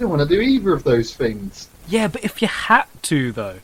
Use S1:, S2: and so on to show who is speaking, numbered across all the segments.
S1: I don't want to do either of those things.
S2: Yeah, but if you had to, though.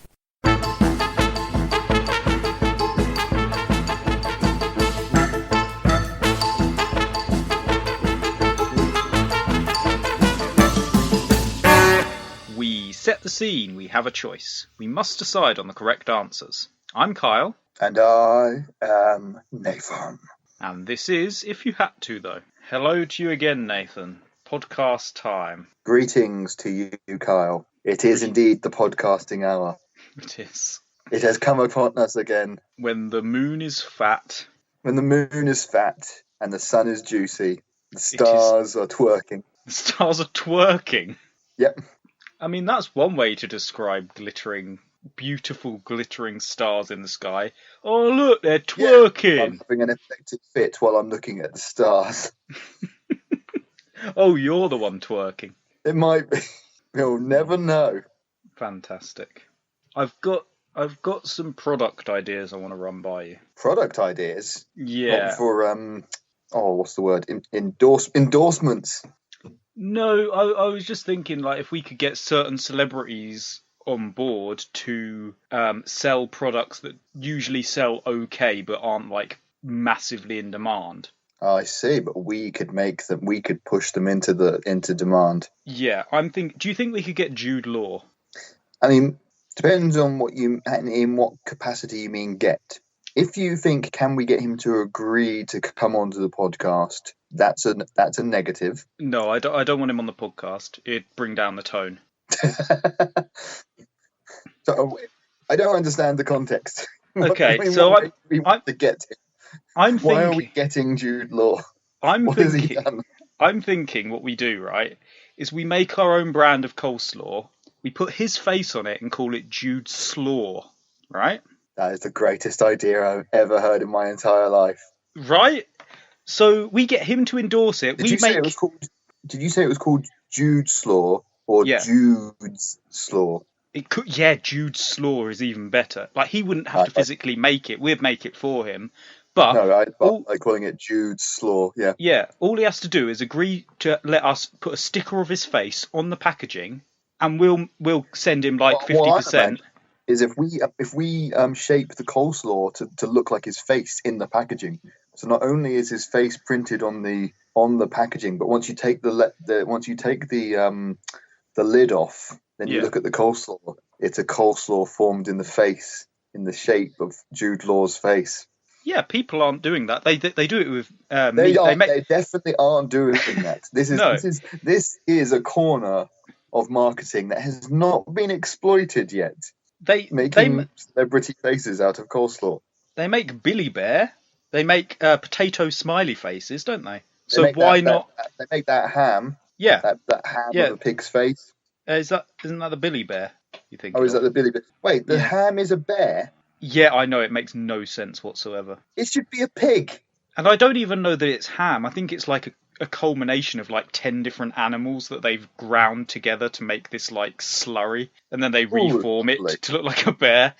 S3: We set the scene, we have a choice. We must decide on the correct answers. I'm Kyle.
S1: And I am Nathan.
S3: And this is If You Had To, though. Hello to you again, Nathan. Podcast time.
S1: Greetings to you, Kyle. It is indeed the podcasting hour.
S3: It is.
S1: It has come upon us again.
S3: When the moon is fat.
S1: When the moon is fat and the sun is juicy, the stars are twerking.
S3: The stars are twerking.
S1: Yep.
S3: I mean, that's one way to describe beautiful glittering stars in the sky. Oh, look, they're twerking.
S1: Yeah, I'm having an affected fit while I'm looking at the stars.
S3: Oh, you're the one twerking.
S1: It might be. You'll never know.
S3: Fantastic. I've got some product ideas I want to run by you.
S1: Product ideas?
S3: Yeah.
S1: Not for what's the word? Endorsements.
S3: No, I was just thinking, like, if we could get certain celebrities on board to sell products that usually sell okay but aren't, like, massively in demand.
S1: I see, but we could make them. We could push them into demand.
S3: Yeah, do you think we could get Jude Law?
S1: I mean, depends on in what capacity you mean get. If you think, can we get him to agree to come onto the podcast? That's a negative.
S3: No, I don't want him on the podcast. It'd bring down the tone.
S1: So I don't understand the context.
S3: Okay,
S1: we want to get him. Why are we getting Jude Law? What has he done?
S3: I'm thinking what we do, right, is we make our own brand of coleslaw. We put his face on it and call it Jude Slaw, right?
S1: That is the greatest idea I've ever heard in my entire life.
S3: Right? So we get him to endorse it. Did you say
S1: it was called Jude Slaw or Jude's Slaw?
S3: It could, Jude Slaw is even better. Like, he wouldn't have to physically make it. We'd make it for him. But
S1: no, I calling it Jude's Slaw. Yeah.
S3: Yeah. All he has to do is agree to let us put a sticker of his face on the packaging, and we'll send him like 50%.
S1: Is if we shape the coleslaw to look like his face in the packaging. So not only is his face printed on the packaging, but once you take the lid off, then you look at the coleslaw. It's a coleslaw formed in the face, in the shape of Jude Law's face.
S3: Yeah, people aren't doing that. They do it with
S1: They definitely aren't doing that. This is a corner of marketing that has not been exploited yet. Making celebrity faces out of coleslaw.
S3: They make Billy Bear. They make potato smiley faces, don't they? So why not?
S1: They make that ham.
S3: Yeah,
S1: that ham with a pig's face.
S3: Isn't that the Billy Bear? You think?
S1: Oh, is that the Billy Bear? Wait, the ham is a bear.
S3: Yeah, I know, it makes no sense whatsoever.
S1: It should be a pig.
S3: And I don't even know that it's ham. I think it's like a culmination of like 10 different animals that they've ground together to make this like slurry, and then they reform it to look like a bear.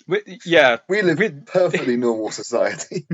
S1: We live in perfectly normal society.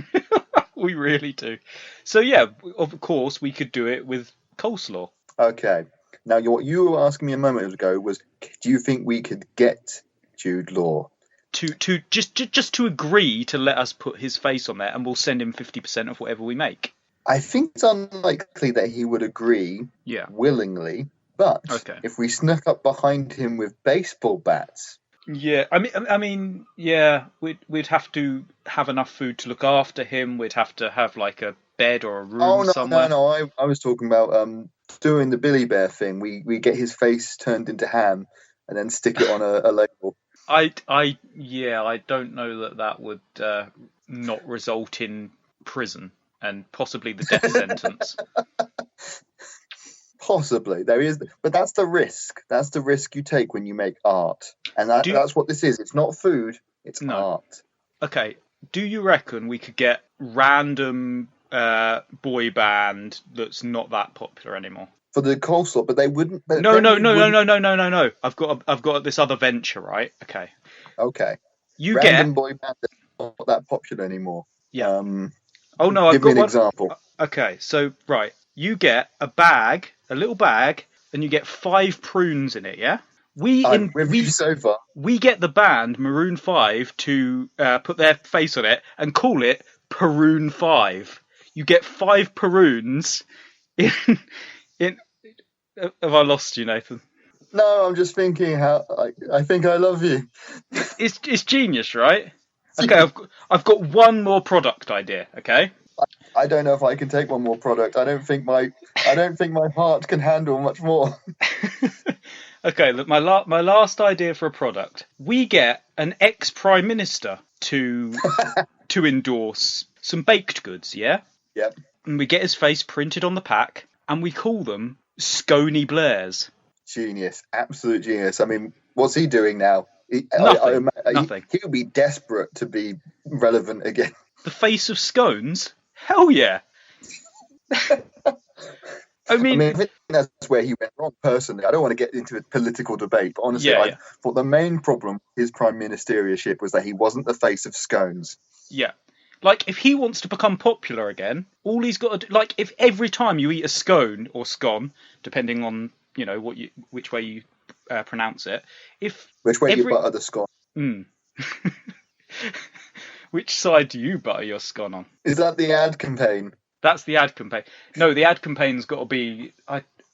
S3: We really do. So yeah, of course we could do it with coleslaw.
S1: Okay. Now what you were asking me a moment ago was, do you think we could get Jude Law
S3: to just to agree to let us put his face on there, and we'll send him 50% of whatever we make?
S1: I think it's unlikely that he would agree willingly, but if we snuck up behind him with baseball bats.
S3: Yeah, I mean, yeah, we'd have to have enough food to look after him. We'd have to have like a bed or a room somewhere.
S1: No, I was talking about doing the Billy Bear thing. We get his face turned into ham and then stick it on a label.
S3: I don't know that would not result in prison and possibly the death sentence.
S1: Possibly there is, but that's the risk. That's the risk you take when you make art, and that's what this is. It's not food; it's art. Okay.
S3: Do you reckon we could get random boy band that's not that popular anymore
S1: for the coleslaw? But they wouldn't. But
S3: No. I've got this other venture, right? Okay. You
S1: random boy band that's not that popular anymore.
S3: Yeah. I've got
S1: an example.
S3: Okay, so right, you get a little bag and you get 5 prunes in it, yeah? We
S1: so far.
S3: We get the band Maroon 5 to put their face on it and call it Peroon 5. You get 5 Peroons in. Have I lost you, Nathan?
S1: No, I'm just thinking how I think I love you.
S3: It's genius, right? Okay, I've got one more product idea. Okay.
S1: I don't know if I can take one more product. I don't think my heart can handle much more.
S3: Okay, look, my last idea for a product. We get an ex-prime minister to endorse some baked goods, yeah?
S1: Yep.
S3: And we get his face printed on the pack, and we call them Scony Blairs.
S1: Genius, absolute genius. I mean, what's he doing now?
S3: Nothing.
S1: He would be desperate to be relevant again.
S3: The face of scones? Hell yeah! I mean,
S1: I think that's where he went wrong, personally. I don't want to get into a political debate, but honestly, I thought the main problem with his prime ministership was that he wasn't the face of scones.
S3: Yeah. Like, if he wants to become popular again, all he's got to do... Like, if every time you eat a scone, or scone, depending on, you know, which way you pronounce it...
S1: Which way you butter the scone?
S3: Which side do you butter your scone on?
S1: Is that the ad campaign?
S3: That's the ad campaign. No, the ad campaign's got to be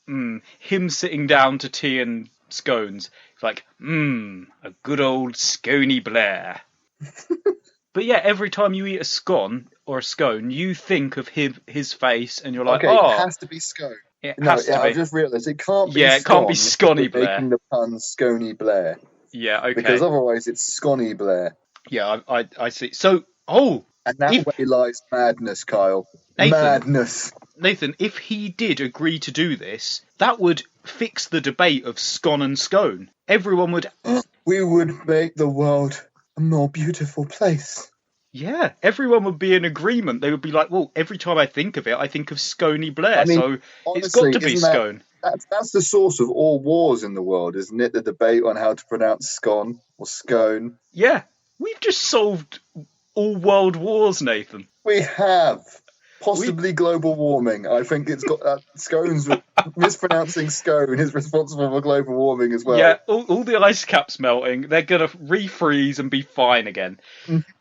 S3: him sitting down to tea and scones. It's like, a good old Scony Blair. But yeah, every time you eat a scone or a scone, you think of his face, and you're like,
S1: okay, it has to be scone. I just realised it can't be.
S3: Yeah, it can't be Scony Blair.
S1: Making the pun Scony Blair.
S3: Yeah, okay.
S1: Because otherwise, it's Scony Blair.
S3: Yeah, I see. So,
S1: and that way lies madness, Kyle. Nathan,
S3: if he did agree to do this, that would fix the debate of scone and scone. Everyone would...
S1: We would make the world a more beautiful place.
S3: Yeah, everyone would be in agreement. They would be like, well, every time I think of it, I think of Scony Blair, so honestly, it's got to be scone.
S1: That's the source of all wars in the world, isn't it? The debate on how to pronounce scone or scone.
S3: Yeah, we've just solved all world wars, Nathan.
S1: We have. Possibly global warming. I think it's got scones. Mispronouncing scone is responsible for global warming as well.
S3: Yeah, all the ice caps melting. They're going to refreeze and be fine again.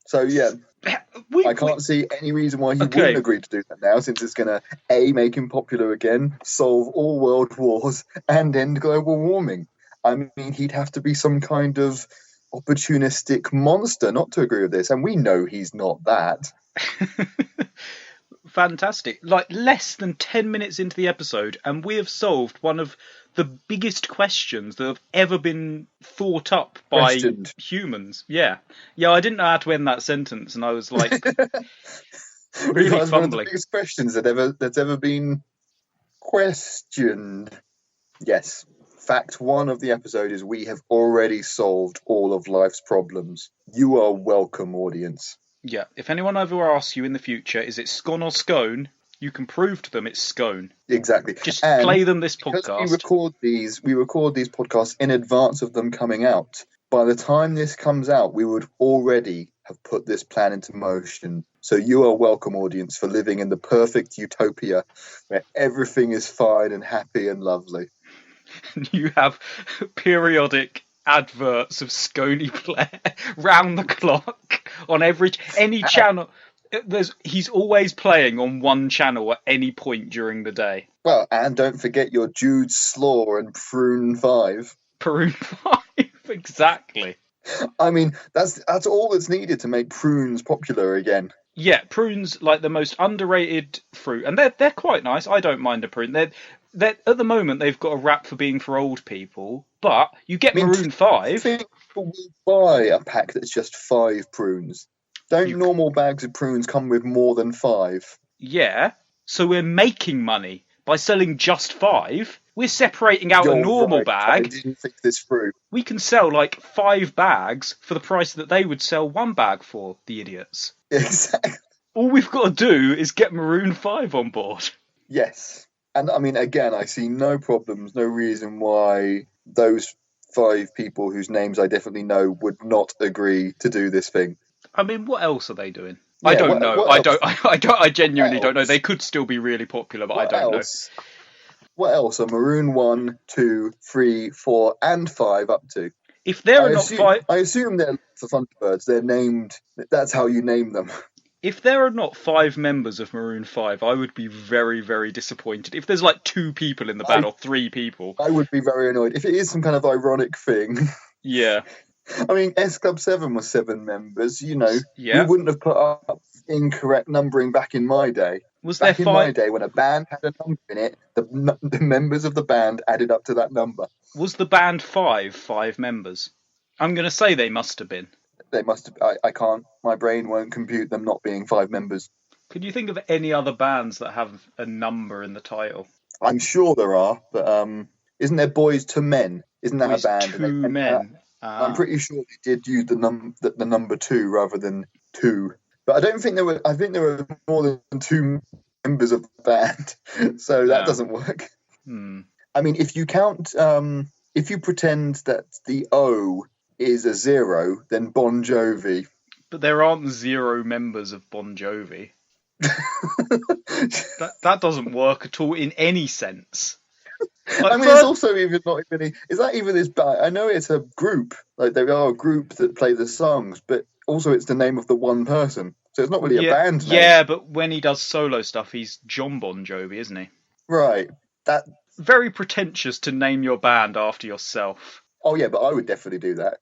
S1: So, yeah. I can't see any reason why he wouldn't agree to do that now, since it's going to, A, make him popular again, solve all world wars, and end global warming. I mean, he'd have to be some kind of opportunistic monster not to agree with this, and we know he's not that.
S3: Fantastic. Like, less than 10 minutes into the episode, and we have solved one of the biggest questions that have ever been thought up by humans. Yeah, I didn't know how to end that sentence, and I was like, really fumbling.
S1: One of the biggest questions that's ever been questioned. Yes. Fact 1 of the episode is we have already solved all of life's problems. You are welcome, audience.
S3: Yeah, if anyone ever asks you in the future, is it scone or scone, you can prove to them it's scone.
S1: Exactly.
S3: Just play them this podcast.
S1: We record these podcasts in advance of them coming out. By the time this comes out, we would already have put this plan into motion. So you are welcome, audience, for living in the perfect utopia where everything is fine and happy and lovely.
S3: You have periodic adverts of Scony Blair round the clock on any channel. He's always playing on one channel at any point during the day.
S1: Well, and don't forget your Jude Slaw and Prune 5.
S3: Prune 5, exactly.
S1: I mean, that's all that's needed to make prunes popular again.
S3: Yeah, prunes, like the most underrated fruit, and they're quite nice. I don't mind a prune. They're at the moment they've got a rap for being for old people, but you get Maroon 5.
S1: People will buy a pack that's just 5 prunes. Don't normal bags of prunes come with more than 5?
S3: Yeah, so we're making money by selling just 5. We're separating out a normal bag.
S1: I didn't think this through.
S3: We can sell like 5 bags for the price that they would sell 1 bag for, the idiots.
S1: Exactly.
S3: All we've got to do is get Maroon 5 on board.
S1: Yes. And I mean, again, I see no problems, no reason why those 5 people whose names I definitely know would not agree to do this thing.
S3: I mean, what else are they doing? Yeah, I don't know. I genuinely don't know. They could still be really popular, but I don't know.
S1: what else are Maroon 1, 2, 3, 4, and 5 up to?
S3: If there are not five...
S1: I assume they're for Thunderbirds. They're named... That's how you name them.
S3: If there are not 5 members of Maroon 5, I would be very, very disappointed. If there's like 2 people in the band or 3 people...
S1: I would be very annoyed. If it is some kind of ironic thing...
S3: Yeah.
S1: I mean, S Club 7 was 7 members, you know.
S3: Yeah.
S1: You wouldn't have put up incorrect numbering back in my day. Back in my day, when a band had a number in it, the members of the band added up to that number.
S3: Was the band 5 members? I'm going to say they must have been.
S1: They must have. I can't. My brain won't compute them not being 5 members.
S3: Could you think of any other bands that have a number in the title?
S1: I'm sure there are, but isn't there Boys to Men? Isn't that
S3: Boys
S1: a band?
S3: To Men.
S1: I'm pretty sure they did use the number 2 rather than 2. But I don't think there were. I think there were more than 2 members of the band, so that doesn't work. I mean, if you count, if you pretend that the O is a 0, then Bon Jovi.
S3: But there aren't 0 members of Bon Jovi. that doesn't work at all in any sense.
S1: Like, I mean, it's also even not even. Is that even this bad? I know it's a group, like they are a group that play the songs, but also it's the name of the one person, so it's not really a band name.
S3: Yeah, but when he does solo stuff, he's John Bon Jovi, isn't he?
S1: Right. That
S3: very pretentious to name your band after yourself.
S1: Oh yeah, but I would definitely do that.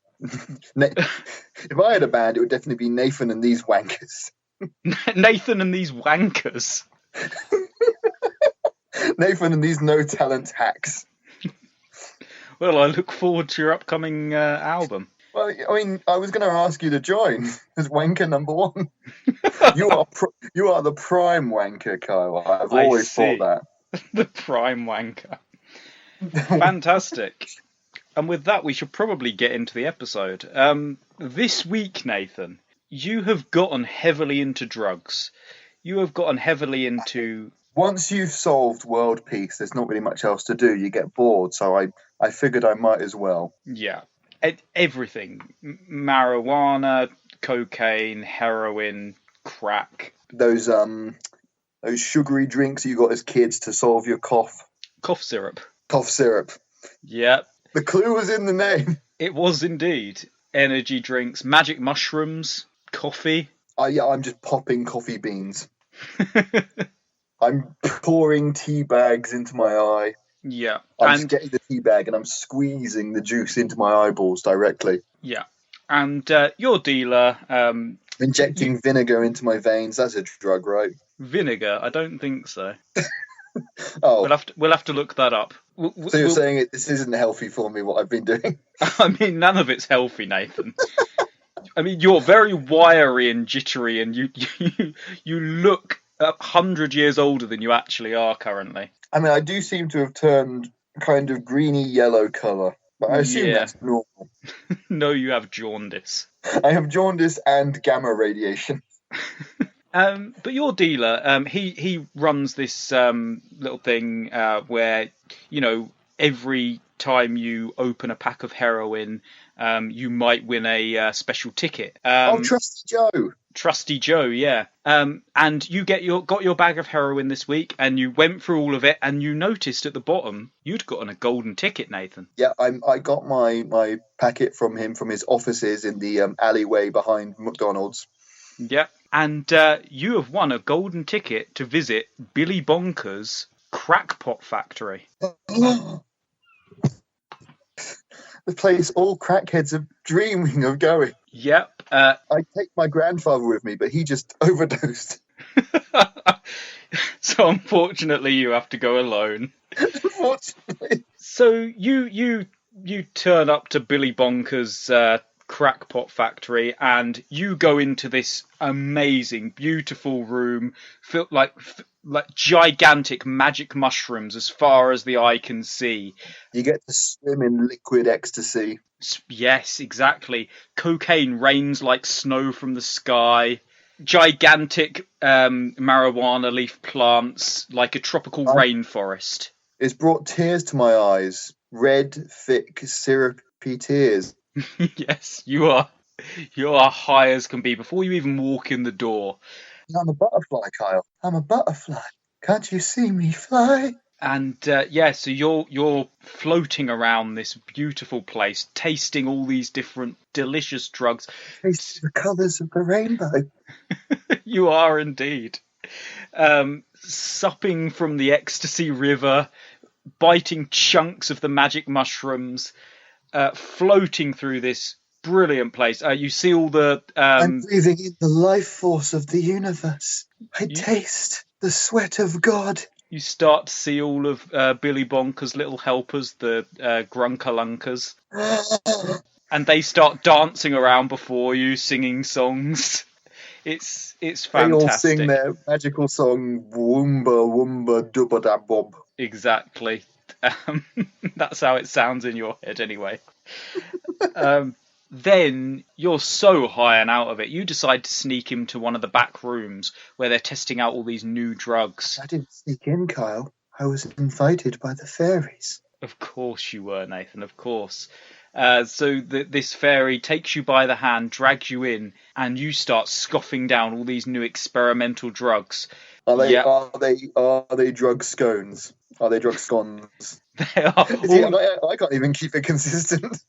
S1: If I had a band, it would definitely be Nathan and These Wankers.
S3: Nathan and These Wankers.
S1: Nathan and These No Talent Hacks.
S3: Well, I look forward to your upcoming album.
S1: Well, I mean, I was going to ask you to join as wanker number 1. You are the prime wanker, Kyle. I've always thought that.
S3: The prime wanker. Fantastic. And with that, we should probably get into the episode. This week, Nathan, you have gotten heavily into drugs. You have gotten heavily into...
S1: Once you've solved world peace, there's not really much else to do. You get bored, so I figured I might as well.
S3: Yeah. Everything. Marijuana, cocaine, heroin, crack.
S1: Those sugary drinks you got as kids to solve your cough.
S3: Cough syrup.
S1: Cough syrup.
S3: Yep.
S1: The clue was in the name.
S3: It was indeed. Energy drinks, magic mushrooms, coffee.
S1: Yeah, I'm just popping coffee beans. I'm pouring tea bags into my eye.
S3: Yeah.
S1: I'm just getting the tea bag and I'm squeezing the juice into my eyeballs directly.
S3: Yeah. And your dealer...
S1: injecting vinegar into my veins. That's a drug, right?
S3: Vinegar? I don't think so.
S1: Oh.
S3: We'll have to look that up.
S1: So you're saying this isn't healthy for me, what I've been doing?
S3: I mean, none of it's healthy, Nathan. I mean, you're very wiry and jittery and you look 100 years older than you actually are currently.
S1: I mean, I do seem to have turned kind of greeny yellow colour, but I assume that's normal.
S3: No, you have jaundice.
S1: I have jaundice and gamma radiation.
S3: But your dealer, he runs this little thing where, you know, every time you open a pack of heroin, you might win a special ticket.
S1: Trusty Joe.
S3: Trusty Joe, yeah. And you got your bag of heroin this week, and you went through all of it, and you noticed at the bottom you'd gotten a golden ticket, Nathan.
S1: Yeah, I got my packet from him from his offices in the alleyway behind McDonald's.
S3: Yeah, and you have won a golden ticket to visit Billy Bonkers' crackpot factory.
S1: The place all crackheads are dreaming of going.
S3: Yep.
S1: I take my grandfather with me, but he just overdosed.
S3: So unfortunately, you have to go alone.
S1: Unfortunately.
S3: So you turn up to Billy Bonkers' crackpot factory, and you go into this amazing, beautiful room filled like gigantic magic mushrooms as far as the eye can see.
S1: You get to swim in liquid ecstasy.
S3: Yes, exactly. Cocaine rains like snow from the sky. Gigantic marijuana leaf plants like a tropical rainforest.
S1: It's brought tears to my eyes. Red, thick, syrupy tears.
S3: Yes, you are high as can be before you even walk in the door.
S1: I'm a butterfly, Kyle. I'm a butterfly. Can't you see me fly?
S3: And so you're floating around this beautiful place, tasting all these different delicious drugs.
S1: Taste the colours of the rainbow.
S3: You are indeed. Supping from the ecstasy river, biting chunks of the magic mushrooms, floating through this brilliant place. You see all the...
S1: I'm breathing in the life force of the universe. I taste the sweat of God.
S3: You start to see all of Billy Bonkers' little helpers, the Grunkalunkas. And they start dancing around before you, singing songs. It's fantastic.
S1: They all sing their magical song, Woomba Woomba Dubba Da Bob.
S3: Exactly. That's how it sounds in your head anyway. Then you're so high and out of it, you decide to sneak into one of the back rooms where they're testing out all these new drugs.
S1: I didn't sneak in, Kyle. I was invited by the fairies.
S3: Of course you were, Nathan, of course. So this fairy takes you by the hand, drags you in, and you start scoffing down all these new experimental drugs.
S1: Are they drug scones? Are they drug scones?
S3: They are.
S1: I can't even keep it consistent.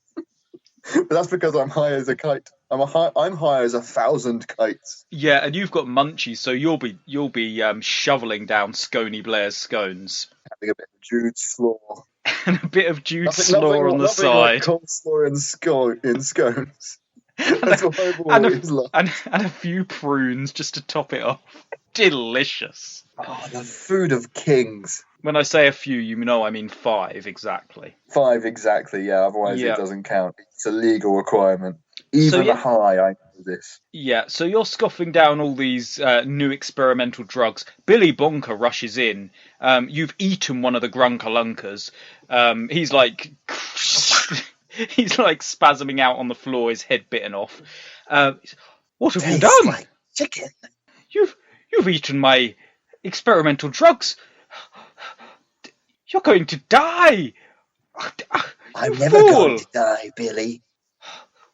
S1: But that's because I'm high as a kite. I'm high as 1,000 kites.
S3: Yeah, and you've got munchies, so you'll be shoveling down Scony Blair's scones.
S1: Having a bit of Jude's slaw.
S3: And a bit of Jude's slaw on the side.
S1: Like coleslaw in scones. That's what I've always loved.
S3: And a few prunes just to top it off. Delicious.
S1: Oh, the food of kings.
S3: When I say a few, you know I mean 5 exactly.
S1: 5 exactly, yeah. Otherwise it doesn't count. It's a legal requirement. Even high, I know this. Yeah,
S3: so you're scoffing down all these new experimental drugs. Billy Bonker rushes in. You've eaten one of the Grunkalunkas. He's like... he's like spasming out on the floor, his head bitten off. What have you done?
S1: Like chicken.
S3: You've eaten my experimental drugs. You're going to die.
S1: I'm never going to die, Billy.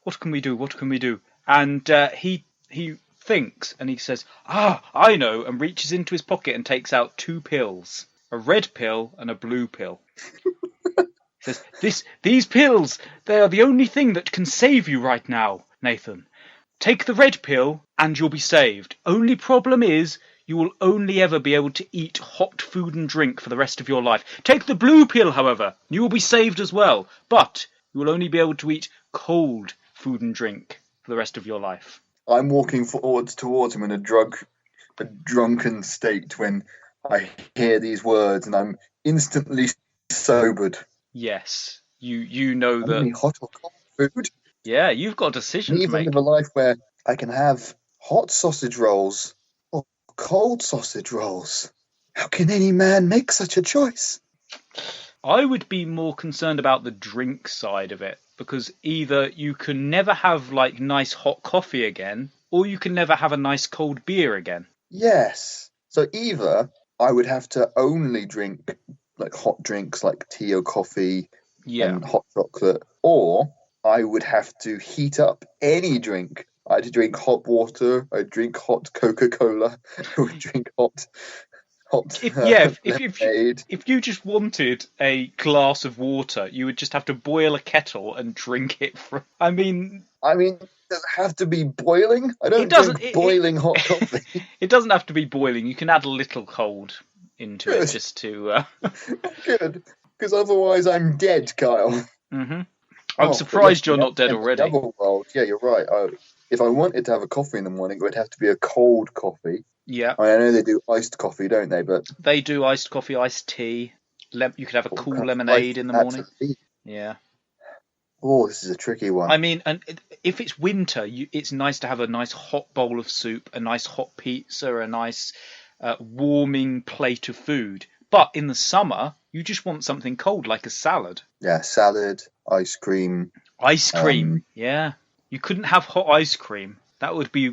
S3: What can we do? And he thinks, and he says, I know, and reaches into his pocket and takes out 2 pills. A red pill and a blue pill. He says, these pills, they are the only thing that can save you right now, Nathan. Take the red pill and you'll be saved. Only problem is, you will only ever be able to eat hot food and drink for the rest of your life. Take the blue pill, however. You will be saved as well. But you will only be able to eat cold food and drink for the rest of your life.
S1: I'm walking towards him in a drunken state when I hear these words, and I'm instantly sobered.
S3: Yes, you know that.
S1: Only hot or cold food?
S3: Yeah, you've got a decision to make.
S1: Even live a life where I can have hot sausage rolls or cold sausage rolls. How can any man make such a choice?
S3: I would be more concerned about the drink side of it, because either you can never have like nice hot coffee again, or you can never have a nice cold beer again.
S1: Yes. So either I would have to only drink like hot drinks like tea or coffee and hot chocolate, or I would have to heat up any drink. I'd drink hot water, I'd drink hot Coca-Cola, I would drink hot
S3: if you just wanted a glass of water, you would just have to boil a kettle and drink it from... I mean,
S1: does it have to be boiling? I don't drink boiling hot coffee.
S3: It doesn't have to be boiling. You can add a little cold into it just to...
S1: Good, because otherwise I'm dead, Kyle.
S3: Mm-hmm. I'm surprised you're not dead already.
S1: World. Yeah, you're right. If I wanted to have a coffee in the morning, it would have to be a cold coffee.
S3: Yeah.
S1: I know they do iced coffee, don't they? But
S3: they do iced coffee, iced tea. You could have a cool lemonade in the morning. Yeah.
S1: Oh, this is a tricky one.
S3: I mean, and if it's winter, it's nice to have a nice hot bowl of soup, a nice hot pizza, a nice warming plate of food. But in the summer, you just want something cold, like a salad.
S1: Yeah, salad, ice cream.
S3: Ice cream, yeah. You couldn't have hot ice cream. That would be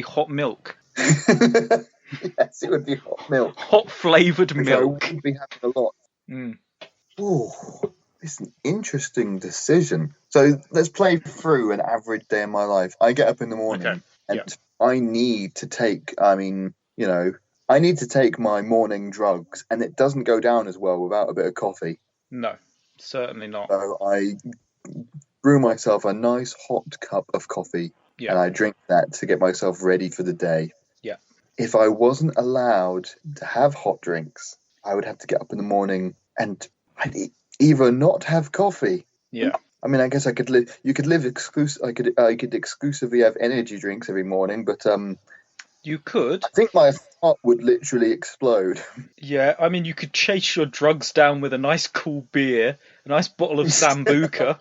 S3: hot milk.
S1: Yes, it would be hot milk.
S3: Hot flavoured milk. I
S1: wouldn't be having a lot. Oh, it's an interesting decision. So let's play through an average day in my life. I get up in the morning and I need to take, I need to take my morning drugs, and it doesn't go down as well without a bit of coffee.
S3: No, certainly not.
S1: So I brew myself a nice hot cup of coffee, and I drink that to get myself ready for the day.
S3: Yeah.
S1: If I wasn't allowed to have hot drinks, I would have to get up in the morning and I'd either not have coffee.
S3: Yeah.
S1: I mean, I guess I could live. You could live exclusive. I could exclusively have energy drinks every morning, but
S3: you could.
S1: I think my heart would literally explode.
S3: Yeah, I mean, you could chase your drugs down with a nice cool beer, a nice bottle of Sambuca.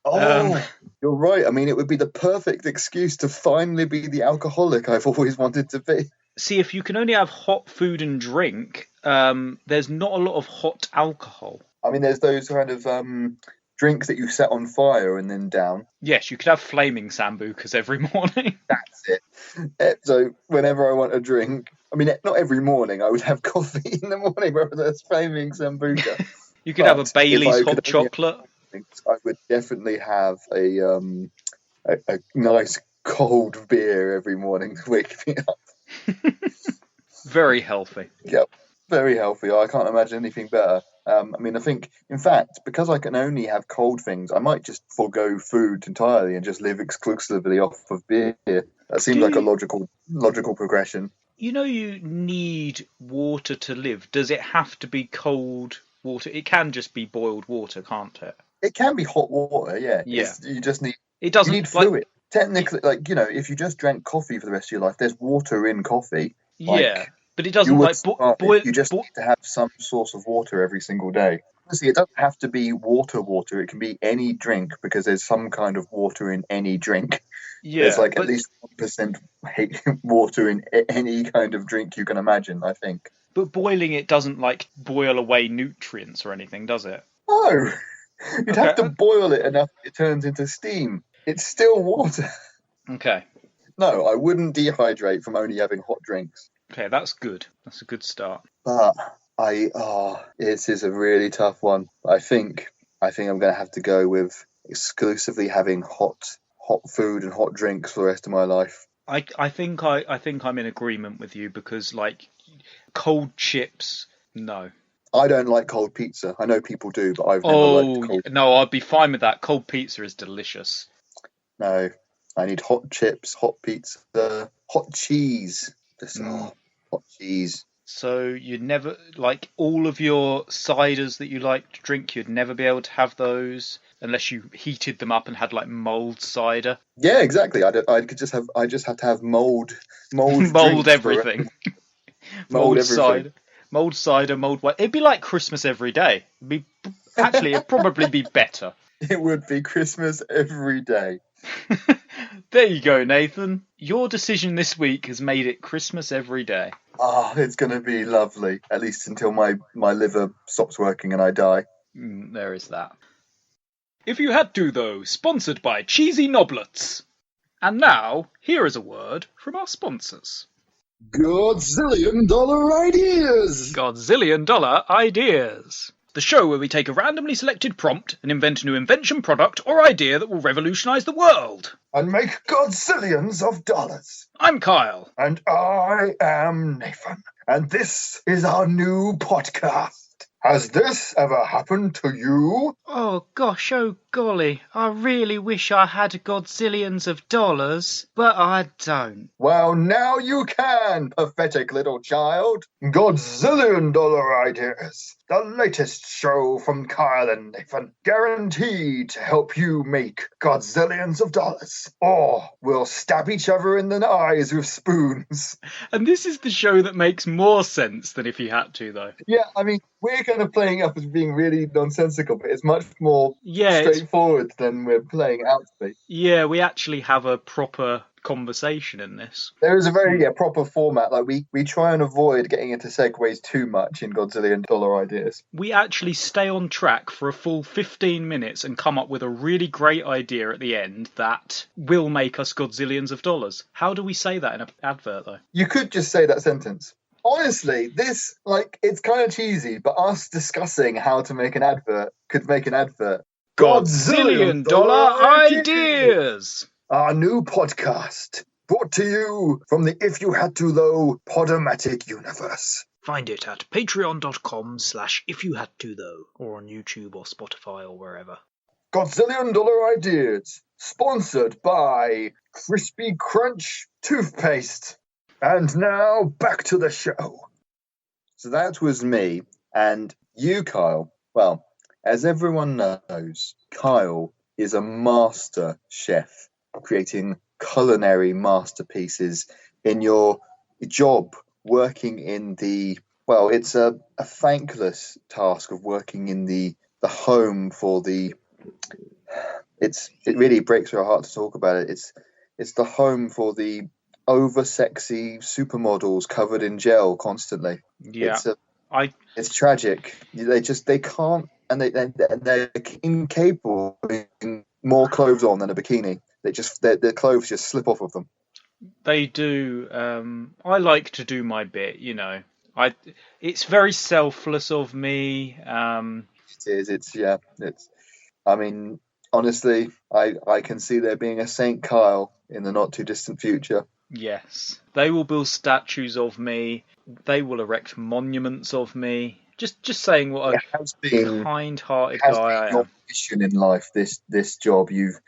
S1: You're right. I mean, it would be the perfect excuse to finally be the alcoholic I've always wanted to be.
S3: See, if you can only have hot food and drink, there's not a lot of hot alcohol.
S1: I mean, there's those kind of drinks that you set on fire and then down.
S3: Yes, you could have flaming Sambucas every morning.
S1: That's it. So whenever I want a drink, I mean, not every morning, I would have coffee in the morning, whether there's flaming Sambuca.
S3: You could have a Bailey's hot chocolate.
S1: I would definitely have a nice cold beer every morning to wake me up.
S3: Very healthy.
S1: Yep, very healthy. I can't imagine anything better. I mean, I think, in fact, because I can only have cold things, I might just forego food entirely and just live exclusively off of beer. That seems like a logical progression.
S3: You know, you need water to live. Does it have to be cold water? It can just be boiled water, can't it?
S1: It can be hot water, yeah.
S3: Yeah.
S1: You just need.
S3: It doesn't.
S1: You need fluid. Technically, if you just drank coffee for the rest of your life, there's water in coffee.
S3: Yeah, but it doesn't
S1: boil. You just need to have some source of water every single day. Honestly, it doesn't have to be water. It can be any drink because there's some kind of water in any drink.
S3: Yeah,
S1: there's at least 1% water in any kind of drink you can imagine, I think.
S3: But boiling it doesn't boil away nutrients or anything, does it?
S1: No, you'd have to boil it enough it turns into steam. It's still water.
S3: Okay.
S1: No, I wouldn't dehydrate from only having hot drinks.
S3: Okay, that's good. That's a good start.
S1: But this is a really tough one. I think I'm going to have to go with exclusively having hot food and hot drinks for the rest of my life.
S3: I think I'm in agreement with you because cold chips, no.
S1: I don't like cold pizza. I know people do, but I've never liked cold.
S3: No, I'd be fine with that. Cold pizza is delicious.
S1: No, I need hot chips, hot pizza, hot cheese. Hot cheese.
S3: So you'd never, all of your ciders that you like to drink, you'd never be able to have those unless you heated them up and had mulled cider.
S1: Yeah, exactly. I just have to have mulled
S3: everything. Mulled cider. Mulled cider, mulled wine. It'd be like Christmas every day. It'd probably be better.
S1: It would be Christmas every day.
S3: There you go, Nathan. Your decision this week has made it Christmas every day.
S1: It's going to be lovely. At least until my liver stops working and I die.
S3: There is that. If You Had To, though, sponsored by Cheesy Noblets. And now, here is a word from our sponsors.
S1: Godzillion Dollar Ideas!
S3: Godzillion Dollar Ideas. The show where we take a randomly selected prompt and invent a new invention, product, or idea that will revolutionise the world.
S1: And make godzillions of dollars.
S3: I'm Kyle.
S1: And I am Nathan. And this is our new podcast. Has this ever happened to you?
S4: Oh gosh, oh golly, I really wish I had godzillions of dollars, but I don't.
S1: Well, now you can, pathetic little child. Godzillion Dollar Ideas, the latest show from Kyle and Nathan, guaranteed to help you make godzillions of dollars. Or we'll stab each other in the eyes with spoons.
S3: And this is the show that makes more sense than If You Had To, though.
S1: Yeah, I mean, we're kind of playing up as being really nonsensical, but it's much more straightforward than we're playing out to be.
S3: Yeah, we actually have a proper conversation in this.
S1: There is a very proper format. We try and avoid getting into segues too much in Godzillion Dollar Ideas.
S3: We actually stay on track for a full 15 minutes and come up with a really great idea at the end that will make us godzillions of dollars. How do we say that in an advert, though?
S1: You could just say that sentence. Honestly, this, it's kind of cheesy, but us discussing how to make an advert could make an advert.
S3: Godzillion Dollar Ideas!
S1: Our new podcast, brought to you from the If You Had To Though Podomatic universe.
S4: Find it at patreon.com/ifyouhadtothough, or on YouTube or Spotify or wherever.
S1: Godzillion Dollar Ideas, sponsored by Crispy Crunch Toothpaste. And now, back to the show. So that was me, and you, Kyle. Well, as everyone knows, Kyle is a master chef, creating culinary masterpieces in your job, working in the, well, it's a thankless task of working in the home for the, it really breaks your heart to talk about it. It's the home for the over sexy supermodels covered in gel constantly.
S3: Yeah.
S1: It's tragic. They can't, and they're incapable of putting more clothes on than a bikini. Their clothes just slip off of them. They
S3: do. I like to do my bit, you know. It's very selfless of me.
S1: It is. I mean, honestly, I can see there being a Saint Kyle in the not too distant future.
S3: Yes, they will build statues of me. They will erect monuments of me. Just saying what a kind-hearted guy I am.
S1: Your mission in life, this job, you've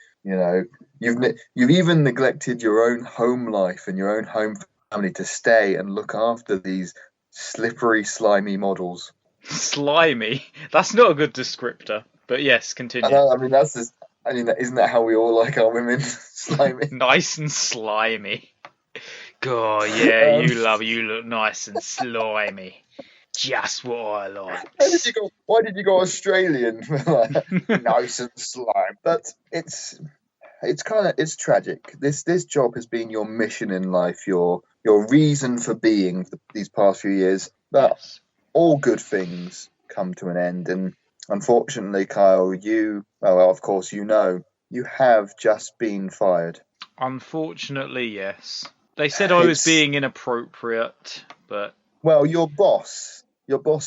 S1: even neglected your own home life and your own home family to stay and look after these slippery, slimy models.
S3: Slimy? That's not a good descriptor. But yes, continue.
S1: Isn't that how we all like our women? Slimy.
S3: Nice and slimy. God, yeah, you look nice and slimy. Just what I like.
S1: Why did you go Australian? Nice and slime. But it's tragic. This job has been your mission in life, your reason for being these past few years. But all good things come to an end, and unfortunately, Kyle, of course, you have just been fired.
S3: Unfortunately, yes. They said I was being inappropriate, but...
S1: Well, your boss,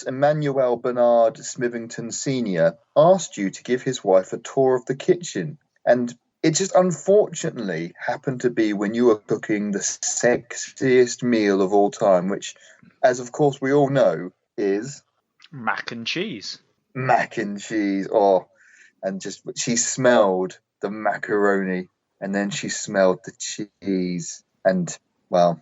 S1: Emmanuel Bernard Smithington Sr., asked you to give his wife a tour of the kitchen. And it just unfortunately happened to be when you were cooking the sexiest meal of all time, which, as of course we all know, is...
S3: mac and cheese.
S1: Mac and cheese. She smelled the macaroni, and then she smelled the cheese. And, well,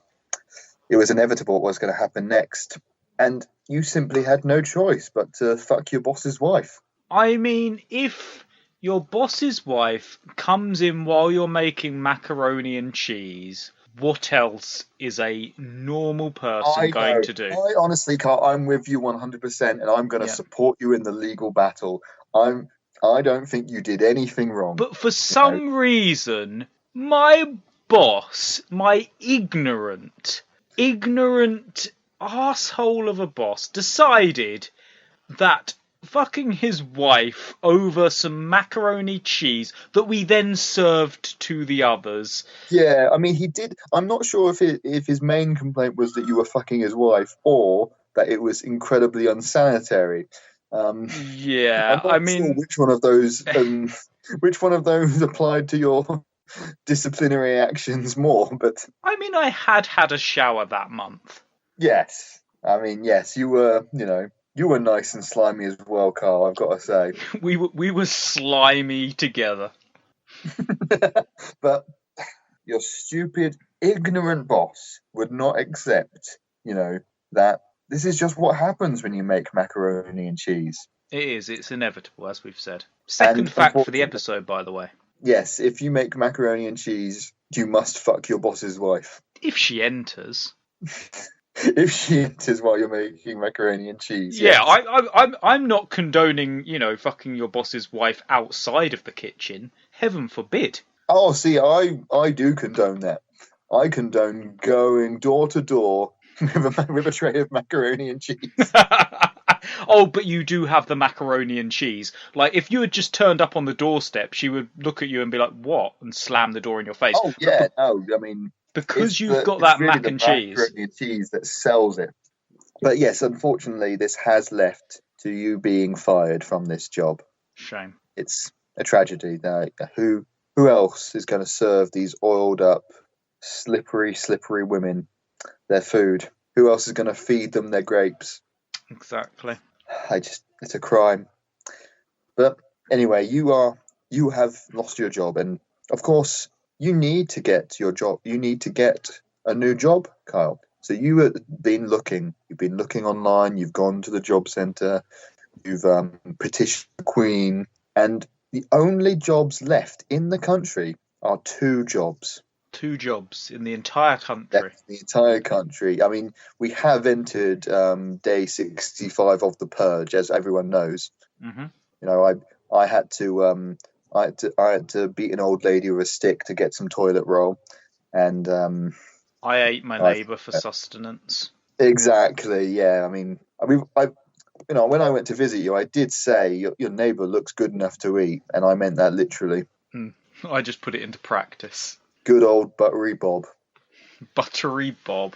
S1: it was inevitable what was going to happen next. And you simply had no choice but to fuck your boss's wife.
S3: I mean, if your boss's wife comes in while you're making macaroni and cheese, what else is a normal person going to do?
S1: I honestly can't. I'm with you 100%, and I'm going to support you in the legal battle. I don't think you did anything wrong.
S3: But for some reason, my boss, my ignorant asshole of a boss, decided that fucking his wife over some macaroni cheese that we then served to the others.
S1: Yeah, I mean, he did. I'm not sure if his main complaint was that you were fucking his wife or that it was incredibly unsanitary.
S3: Yeah,
S1: I'm not sure which one of those applied to your disciplinary actions more, but
S3: I mean, I had a shower that month.
S1: Yes, I mean, yes, you were. You were nice and slimy as well, Carl. I've got to say,
S3: we were slimy together.
S1: But your stupid, ignorant boss would not accept, that this is just what happens when you make macaroni and cheese.
S3: It is. It's inevitable, as we've said. Second fact for the episode, by the way.
S1: Yes, if you make macaroni and cheese, you must fuck your boss's wife.
S3: If she enters.
S1: If she enters while you're making macaroni and cheese.
S3: Yeah, yes. I'm not condoning, fucking your boss's wife outside of the kitchen. Heaven forbid.
S1: Oh, see, I do condone that. I condone going door to door with a tray of macaroni and cheese.
S3: Oh, but you do have the macaroni and cheese. Like, if you had just turned up on the doorstep, she would look at you and be like, "What?" and slam the door in your face.
S1: Oh, yeah, no, I mean...
S3: Because you've got that really mac and cheese.
S1: Macaroni and cheese that sells it. But yes, unfortunately, this has left to you being fired from this job.
S3: Shame.
S1: It's a tragedy. Who else is going to serve these oiled up, slippery women their food. Who else is going to feed them their grapes?
S3: Exactly.
S1: It's a crime. But anyway, you have lost your job, and of course you need to get your job. You need to get a new job, Kyle. So you've been looking online. You've gone to the job centre. You've petitioned the Queen, and the only jobs left in the country are 2 jobs.
S3: 2 jobs in the entire country.
S1: The entire country. I mean, we have entered day 65 of the purge, as everyone knows.
S3: Mm-hmm.
S1: You know, I had to beat an old lady with a stick to get some toilet roll, and
S3: I ate my neighbour for sustenance.
S1: Exactly. Yeah. I mean, when I went to visit you, I did say your neighbour looks good enough to eat, and I meant that literally.
S3: I just put it into practice.
S1: Good old Buttery Bob.
S3: Buttery Bob.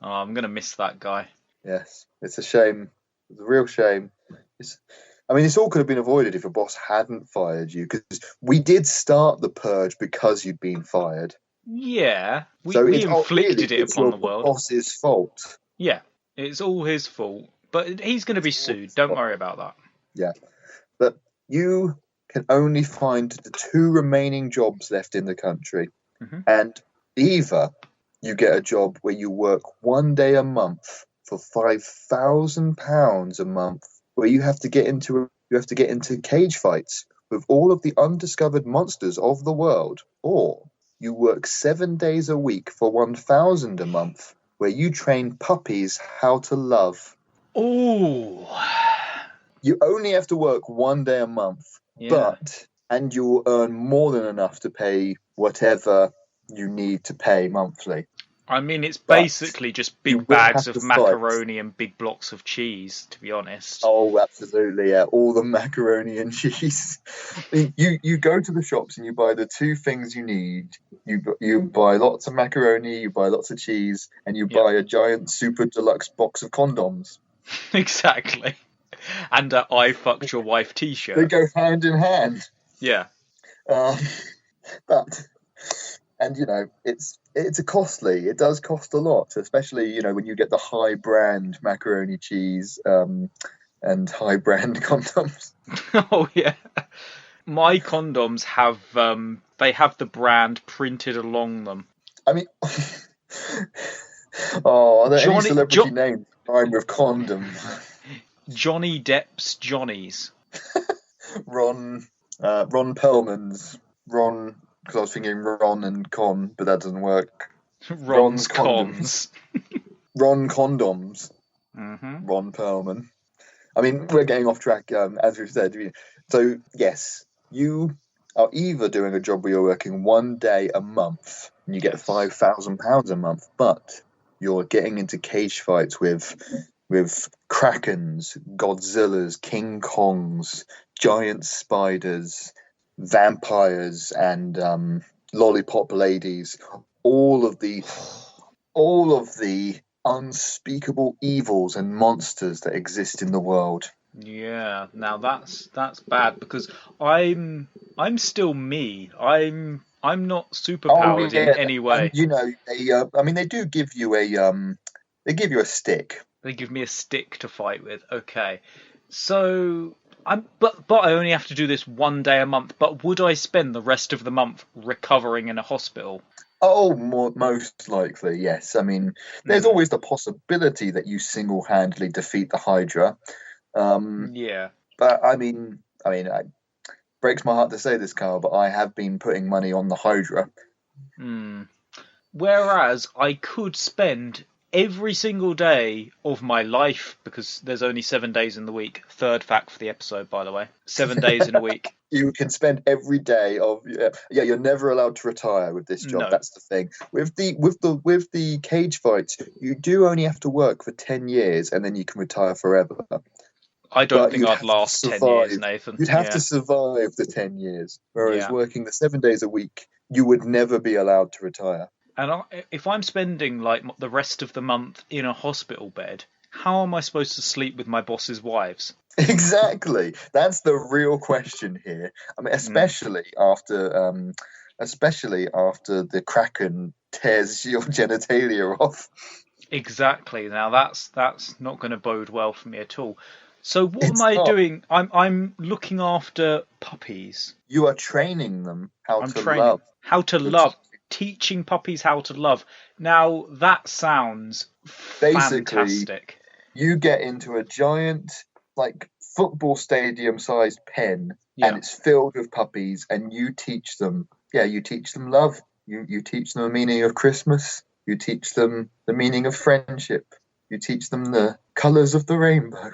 S3: Oh, I'm going to miss that guy.
S1: Yes, it's a shame. It's a real shame. This all could have been avoided if your boss hadn't fired you, because we did start the purge because you'd been fired.
S3: Yeah, we inflicted it upon the world.
S1: It's your boss's fault.
S3: Yeah, it's all his fault. But he's going to be sued. Don't worry about that.
S1: Yeah, but you can only find the 2 remaining jobs left in the country.
S3: Mm-hmm.
S1: And either you get a job where you work 1 day a month for £5,000 a month, where you have to get into cage fights with all of the undiscovered monsters of the world, or you work 7 days a week for £1,000 a month, where you train puppies how to love.
S3: Oh.
S1: You only have to work 1 day a month, and you will earn more than enough to pay whatever you need to pay monthly.
S3: I mean, it's basically just big bags of macaroni and big blocks of cheese, to be honest.
S1: Oh, absolutely, yeah. All the macaroni and cheese. You go to the shops and you buy the 2 things you need. You buy lots of macaroni, you buy lots of cheese, and you buy a giant super deluxe box of condoms.
S3: Exactly. And I fucked your wife t-shirt.
S1: They go hand in hand.
S3: Yeah.
S1: And it's costly. It does cost a lot, especially when you get the high brand macaroni cheese and high brand condoms.
S3: Oh yeah, my condoms have the brand printed along them.
S1: I mean, are there any celebrity names rhyme with condom?
S3: Johnny Depp's Johnnies.
S1: Ron Perlman's Ron. Because I was thinking Ron and Con, but that doesn't work.
S3: Ron's Condoms.
S1: Ron Condoms.
S3: Mm-hmm.
S1: Ron Perlman. I mean, we're getting off track, as we've said. So, yes, you are either doing a job where you're working 1 day a month, and you get £5,000 a month, but you're getting into cage fights with Krakens, Godzillas, King Kongs, giant spiders, vampires, and lollipop ladies, all of the unspeakable evils and monsters that exist in the world.
S3: Yeah, now that's bad, because I'm still me. I'm not superpowered in any way.
S1: And, they do give you a stick.
S3: They give me a stick to fight with. Okay, so. But I only have to do this 1 day a month. But would I spend the rest of the month recovering in a hospital?
S1: Oh, most likely, yes. I mean, there's always the possibility that you single-handedly defeat the Hydra.
S3: Yeah.
S1: But I mean, it breaks my heart to say this, Carl, but I have been putting money on the Hydra.
S3: Whereas I could spend every single day of my life, because there's only 7 days in the week. Third fact for the episode, by the way. 7 days in a week.
S1: You can spend every day of you're never allowed to retire with this job. No. That's the thing. With the cage fights, you do only have to work for 10 years and then you can retire forever.
S3: I don't think I'd last 10 years, Nathan.
S1: You'd have to survive the 10 years. Whereas working the 7 days a week, you would never be allowed to retire.
S3: And if I'm spending like the rest of the month in a hospital bed, how am I supposed to sleep with my boss's wives?
S1: Exactly. That's the real question here. I mean, especially after the Kraken tears your genitalia off.
S3: Exactly. Now that's not going to bode well for me at all. So what am I doing? I'm looking after puppies.
S1: You are training them how to love.
S3: How to love. Teaching puppies how to love. Now that sounds fantastic.
S1: You get into a giant, like, football stadium sized pen, and it's filled with puppies, and you teach them. Yeah, you teach them love. You teach them the meaning of Christmas. You teach them the meaning of friendship. You teach them the colours of the rainbow.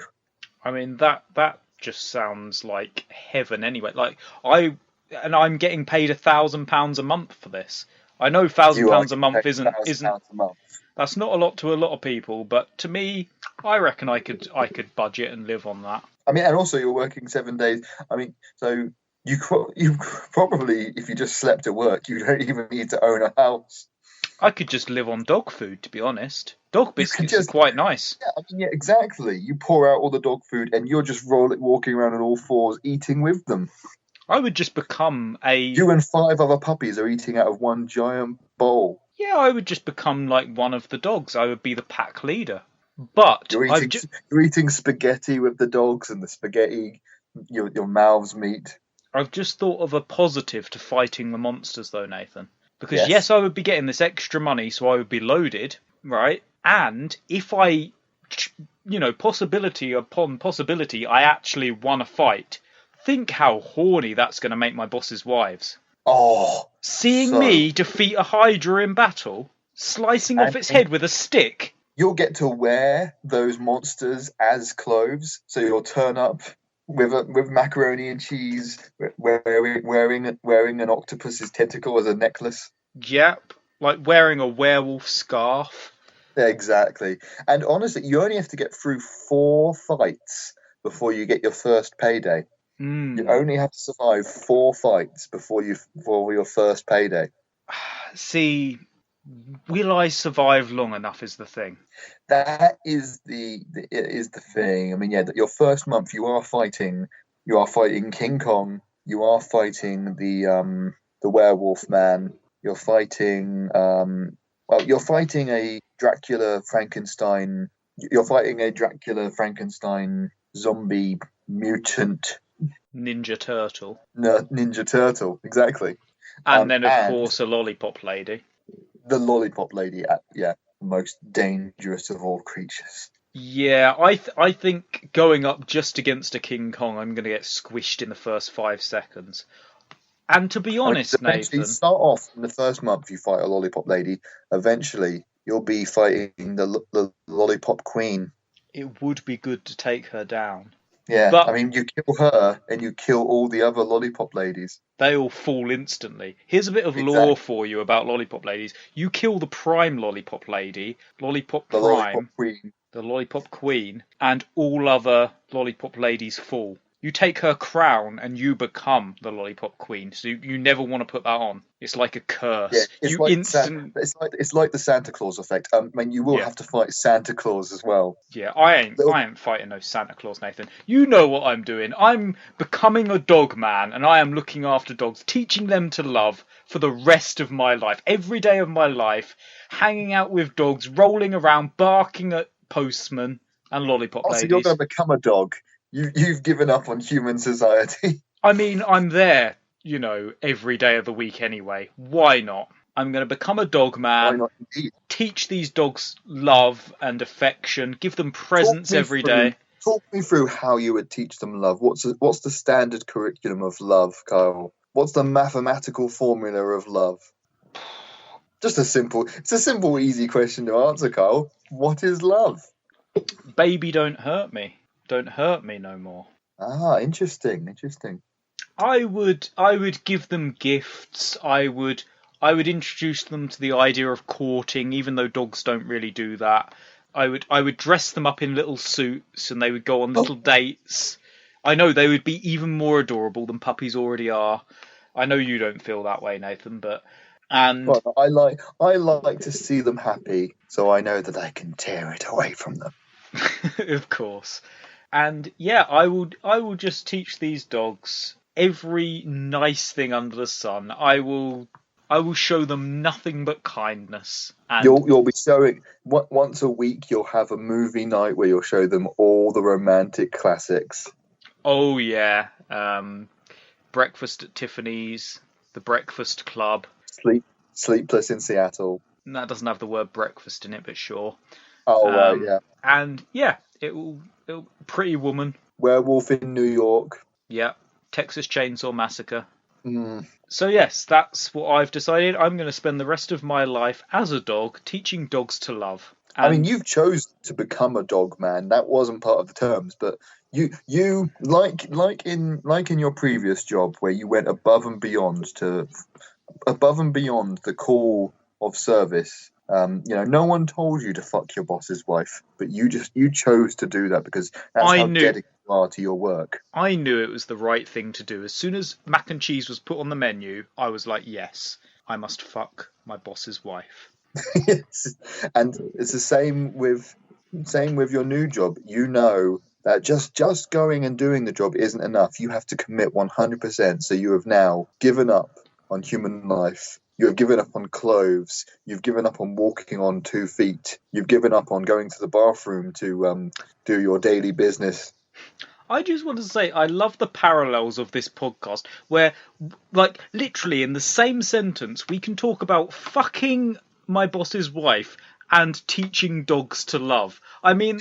S3: I mean, that just sounds like heaven anyway. Like, I'm getting paid £1,000 a month for this. I know £1,000 a month isn't
S1: a month.
S3: That's not a lot to a lot of people, but to me, I reckon I could budget and live on that.
S1: I mean, and also you're working 7 days. I mean, so you probably, if you just slept at work, you don't even need to own a house.
S3: I could just live on dog food, to be honest. Dog biscuits are quite nice.
S1: Yeah, I mean, yeah, exactly. You pour out all the dog food, and you're just walking around on all fours, eating with them.
S3: I would just become
S1: You and 5 other puppies are eating out of one giant bowl.
S3: Yeah, I would just become like one of the dogs. I would be the pack leader. But
S1: you're eating spaghetti with the dogs, and the spaghetti your mouths meet.
S3: I've just thought of a positive to fighting the monsters, though, Nathan. Because yes, I would be getting this extra money, so I would be loaded, right? And if I, possibility upon possibility, I actually won a fight. Think how horny that's going to make my boss's wives.
S1: Oh,
S3: seeing me defeat a Hydra in battle, slicing off its head with a stick.
S1: You'll get to wear those monsters as clothes, so you'll turn up with macaroni and cheese, wearing an octopus's tentacle as a necklace.
S3: Yep, like wearing a werewolf scarf.
S1: Exactly. And honestly, you only have to get through 4 fights before you get your first payday. You only have to survive 4 fights before your first payday.
S3: See, will I survive long enough is the thing.
S1: That is the thing. I mean, yeah, your first month you are fighting King Kong, you are fighting the werewolf man, you're fighting you're fighting a Dracula Frankenstein zombie mutant
S3: Ninja Turtle.
S1: Ninja Turtle, exactly.
S3: And then, of course, a lollipop lady.
S1: The lollipop lady, the most dangerous of all creatures.
S3: Yeah, I think going up just against a King Kong, I'm going to get squished in the first 5 seconds. And to be honest, Nathan...
S1: Start off in the first month, you fight a lollipop lady. Eventually, you'll be fighting the lollipop queen.
S3: It would be good to take her down.
S1: Yeah, but, I mean, you kill her and you kill all the other lollipop ladies.
S3: They all fall instantly. Here's a bit of lore for you about lollipop ladies. You kill the prime lollipop lady, Lollipop Prime, the lollipop queen, and all other lollipop ladies fall. You take her crown and you become the lollipop queen. So you never want to put that on. It's like a curse. Yeah,
S1: it's like the Santa Claus effect. I mean, you will have to fight Santa Claus as well.
S3: Yeah, I ain't fighting no Santa Claus, Nathan. You know what I'm doing. I'm becoming a dog man, and I am looking after dogs, teaching them to love for the rest of my life. Every day of my life, hanging out with dogs, rolling around, barking at postmen and lollipop ladies.
S1: So you're going to become a dog. You've given up on human society.
S3: I mean, I'm there, every day of the week anyway. Why not? I'm going to become a dog man. Why not indeed? Teach these dogs love and affection. Give them presents every day.
S1: Talk me through how you would teach them love. What's the standard curriculum of love, Kyle? What's the mathematical formula of love? It's a simple, easy question to answer, Kyle. What is love?
S3: Baby, don't hurt me. Don't hurt me no more.
S1: Ah, interesting.
S3: I would give them gifts. I would introduce them to the idea of courting, even though dogs don't really do that. I would dress them up in little suits and they would go on little dates. I know they would be even more adorable than puppies already are. I know you don't feel that way, Nathan, but
S1: well, I like to see them happy, so I know that I can tear it away from them.
S3: Of course. And yeah, I will just teach these dogs every nice thing under the sun. I will I will show them nothing but kindness. And
S1: you'll be showing once a week. You'll have a movie night where you'll show them all the romantic classics.
S3: Oh yeah, Breakfast at Tiffany's, The Breakfast Club,
S1: Sleepless in Seattle.
S3: That doesn't have the word breakfast in it, but sure.
S1: Oh right, yeah.
S3: And yeah, it will Pretty Woman,
S1: Werewolf in New York.
S3: Yeah, Texas Chainsaw Massacre.
S1: Mm.
S3: So yes, that's what I've decided. I'm going to spend the rest of my life as a dog, teaching dogs to love.
S1: And I mean, you've chosen to become a dog man. That wasn't part of the terms, but you like in your previous job where you went above and beyond the call of service. No one told you to fuck your boss's wife, but you chose to do that because that's how dedicated you are to your work.
S3: I knew it was the right thing to do. As soon as mac and cheese was put on the menu, I was like, yes, I must fuck my boss's wife.
S1: Yes. And it's the same with your new job. You know that just going and doing the job isn't enough. You have to commit 100%. So you have now given up on human life. You have given up on clothes. You've given up on walking on 2 feet. You've given up on going to the bathroom to do your daily business.
S3: I just want to say I love the parallels of this podcast where, like, literally in the same sentence, we can talk about fucking my boss's wife and teaching dogs to love. I mean,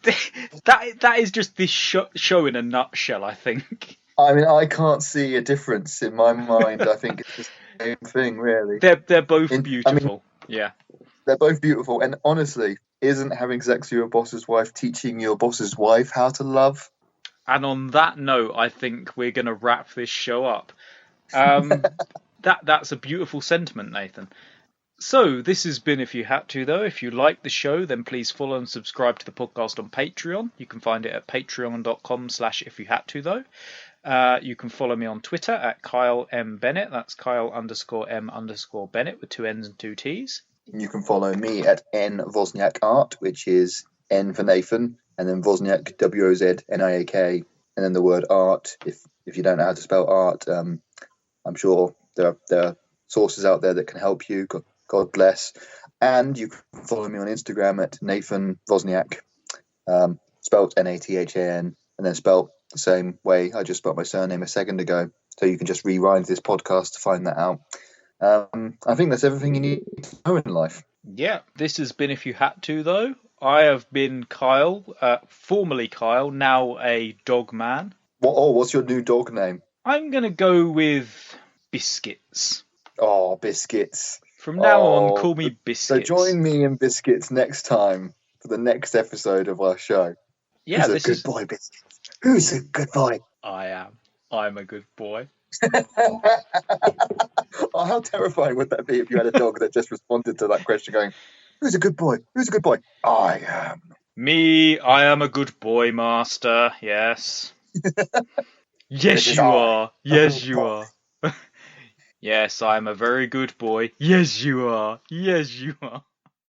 S3: that is just this show in a nutshell, I think.
S1: I mean, I can't see a difference in my mind. I think it's the same thing, really.
S3: They're both beautiful. Yeah.
S1: They're both beautiful. And honestly, isn't having sex with your boss's wife teaching your boss's wife how to love?
S3: And on that note, I think we're going to wrap this show up. That's a beautiful sentiment, Nathan. So, this has been If You Had To, though. If you like the show, then please follow and subscribe to the podcast on Patreon. You can find it at patreon.com/ifyouhadto, though. You can follow me on Twitter at Kyle M. Bennett. That's Kyle_M_Bennett with 2 N's and 2 T's.
S1: You can follow me at N Wozniak Art, which is N for Nathan, and then Wozniak, WOZNIAK, and then the word art. If you don't know how to spell art, I'm sure there are sources out there that can help you. God bless. And you can follow me on Instagram at Nathan Wozniak, spelled Nathan, and then spelled the same way I just spelled my surname a second ago. So you can just rewind this podcast to find that out. I think that's everything you need to know in life.
S3: Yeah, this has been If You Had To, though. I have been Kyle, formerly Kyle, now a dog man.
S1: What's your new dog name?
S3: I'm going to go with Biscuits.
S1: Oh, Biscuits.
S3: From now on, call me Biscuits.
S1: So join me and Biscuits next time for the next episode of our show.
S3: Yeah,
S1: Who's a good boy, Biscuits? Who's a good boy?
S3: I am. I'm a good boy.
S1: Oh, how terrifying would that be if you had a dog that just responded to that question going, who's a good boy? Who's a good boy? I am.
S3: Me, I am a good boy, master. Yes. Yes, you are. Yes, you are. Yes, I'm a very good boy. Yes, you are. Yes, you are.